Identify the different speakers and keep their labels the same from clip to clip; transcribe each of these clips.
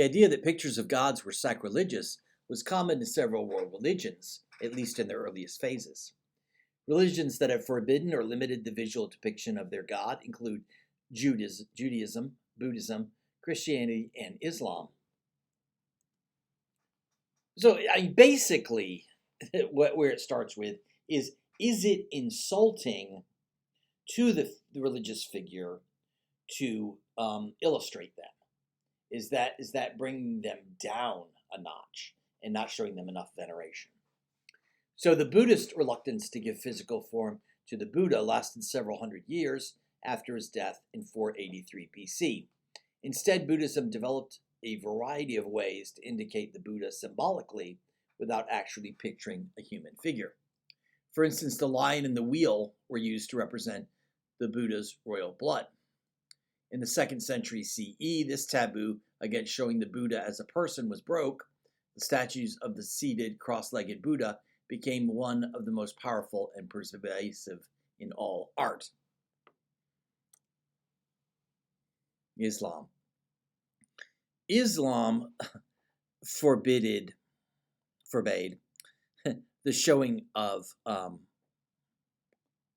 Speaker 1: The idea that pictures of gods were sacrilegious was common to several world religions, at least in their earliest phases. Religions that have forbidden or limited the visual depiction of their god include Judaism, Buddhism, Christianity, and Islam. So, basically, where it starts with is it insulting to the religious figure to illustrate them? Is that bringing them down a notch and not showing them enough veneration? So the Buddhist reluctance to give physical form to the Buddha lasted several hundred years after his death in 483 BC. Instead, Buddhism developed a variety of ways to indicate the Buddha symbolically without actually picturing a human figure. For instance, the lion and the wheel were used to represent the Buddha's royal blood. In the 2nd century CE, this taboo against showing the Buddha as a person was broke. The statues of the seated, cross-legged Buddha became one of the most powerful and pervasive in all art. Islam forbade the showing of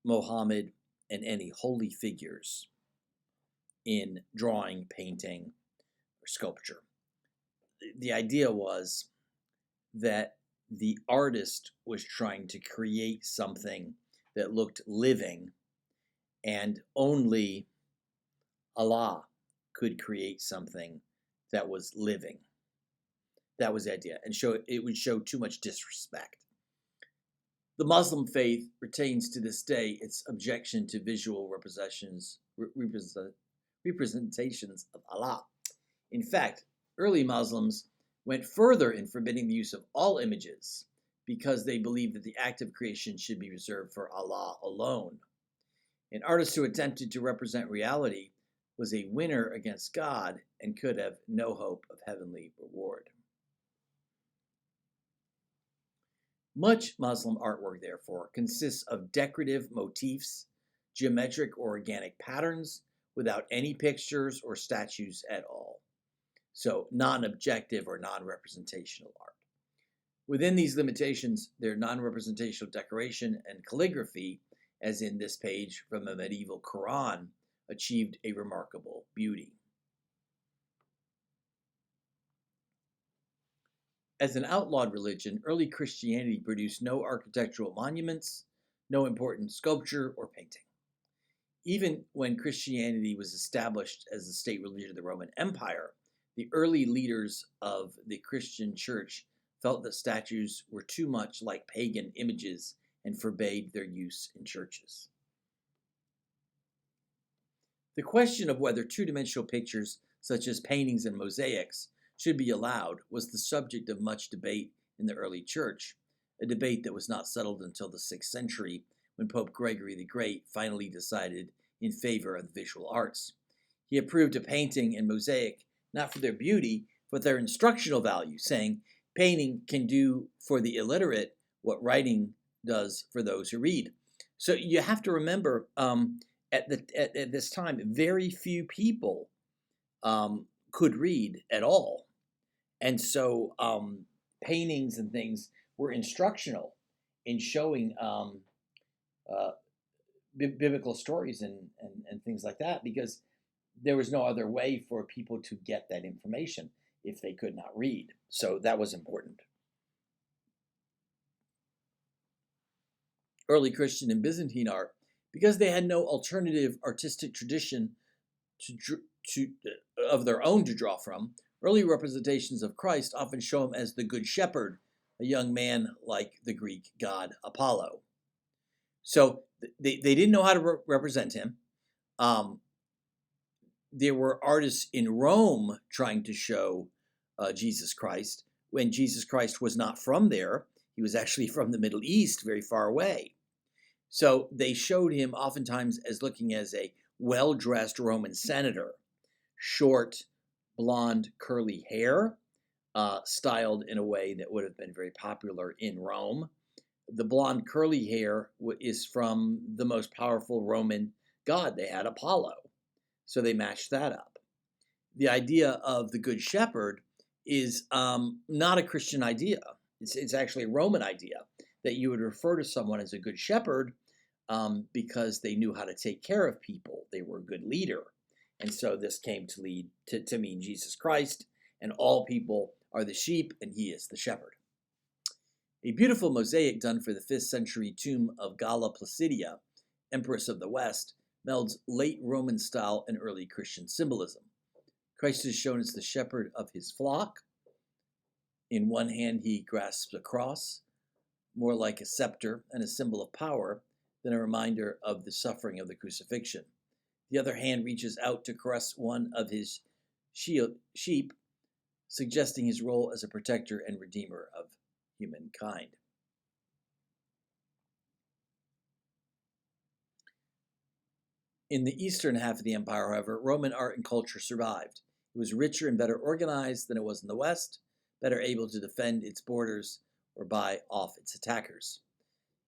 Speaker 1: Muhammad and any holy figures in drawing, painting, or sculpture. The idea was that the artist was trying to create something that looked living, and only Allah could create something that was living. That was the idea, and it would show too much disrespect. The Muslim faith retains to this day its objection to visual representations of Allah. In fact, early Muslims went further in forbidding the use of all images because they believed that the act of creation should be reserved for Allah alone. An artist who attempted to represent reality was a winner against God and could have no hope of heavenly reward. Much Muslim artwork, therefore, consists of decorative motifs, geometric or organic patterns, without any pictures or statues at all. So non-objective or non-representational art. Within these limitations, their non-representational decoration and calligraphy, as in this page from a medieval Quran, achieved a remarkable beauty. As an outlawed religion, early Christianity produced no architectural monuments, no important sculpture or painting. Even when Christianity was established as the state religion of the Roman Empire, the early leaders of the Christian church felt that statues were too much like pagan images and forbade their use in churches. The question of whether two-dimensional pictures, such as paintings and mosaics, should be allowed was the subject of much debate in the early church, a debate that was not settled until the 6th century, when Pope Gregory the Great finally decided in favor of the visual arts. He approved a painting and mosaic not for their beauty, but their instructional value, saying, painting can do for the illiterate what writing does for those who read. So you have to remember, at this time, very few people could read at all. And so paintings and things were instructional in showing biblical stories and things like that, because there was no other way for people to get that information if they could not read. So that was important. Early Christian and Byzantine art, because they had no alternative artistic tradition of their own to draw from, early representations of Christ often show him as the Good Shepherd, a young man like the Greek god Apollo. So they didn't know how to represent him. There were artists in Rome trying to show Jesus Christ when Jesus Christ was not from there. He was actually from the Middle East, very far away. So they showed him oftentimes as looking as a well-dressed Roman senator, short, blonde, curly hair, styled in a way that would have been very popular in Rome. The blonde, curly hair is from the most powerful Roman god they had, Apollo. So they matched that up. The idea of the Good Shepherd is not a Christian idea. It's actually a Roman idea that you would refer to someone as a good shepherd because they knew how to take care of people. They were a good leader. And so this came to lead to mean Jesus Christ, and all people are the sheep, and he is the shepherd. A beautiful mosaic done for the 5th century tomb of Galla Placidia, Empress of the West, melds late Roman style and early Christian symbolism. Christ is shown as the shepherd of his flock. In one hand, he grasps a cross, more like a scepter and a symbol of power than a reminder of the suffering of the crucifixion. The other hand reaches out to caress one of his sheep, suggesting his role as a protector and redeemer of humankind. In the eastern half of the empire, however, Roman art and culture survived. It was richer and better organized than it was in the West, better able to defend its borders or buy off its attackers.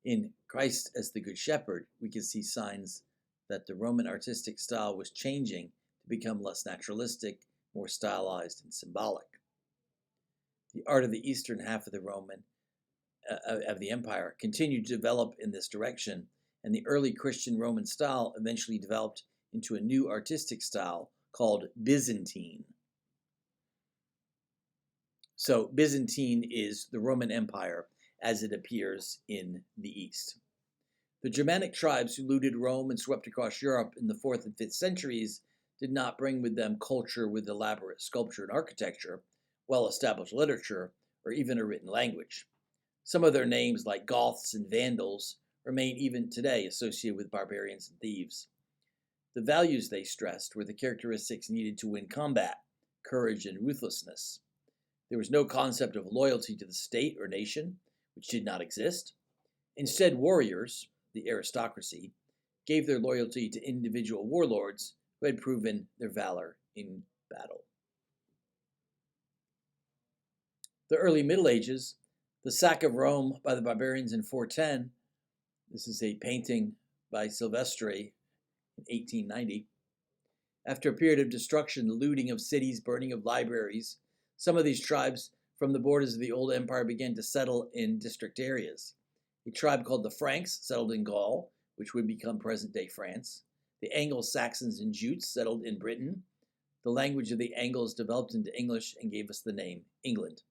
Speaker 1: In Christ as the Good Shepherd, we can see signs that the Roman artistic style was changing to become less naturalistic, more stylized and symbolic. The art of the eastern half of the empire continued to develop in this direction, and the early Christian Roman style eventually developed into a new artistic style called Byzantine. So Byzantine is the Roman Empire as it appears in the East. The Germanic tribes who looted Rome and swept across Europe in the 4th and 5th centuries did not bring with them culture with elaborate sculpture and architecture, well-established literature, or even a written language. Some of their names, like Goths and Vandals, remain even today associated with barbarians and thieves. The values they stressed were the characteristics needed to win combat: courage and ruthlessness. There was no concept of loyalty to the state or nation, which did not exist. Instead, warriors, the aristocracy, gave their loyalty to individual warlords who had proven their valor in battle. The early Middle Ages, the sack of Rome by the barbarians in 410, this is a painting by Silvestri in 1890. After a period of destruction, the looting of cities, burning of libraries, some of these tribes from the borders of the old empire began to settle in district areas. A tribe called the Franks settled in Gaul, which would become present-day France. The Anglo-Saxons and Jutes settled in Britain. The language of the Angles developed into English and gave us the name England.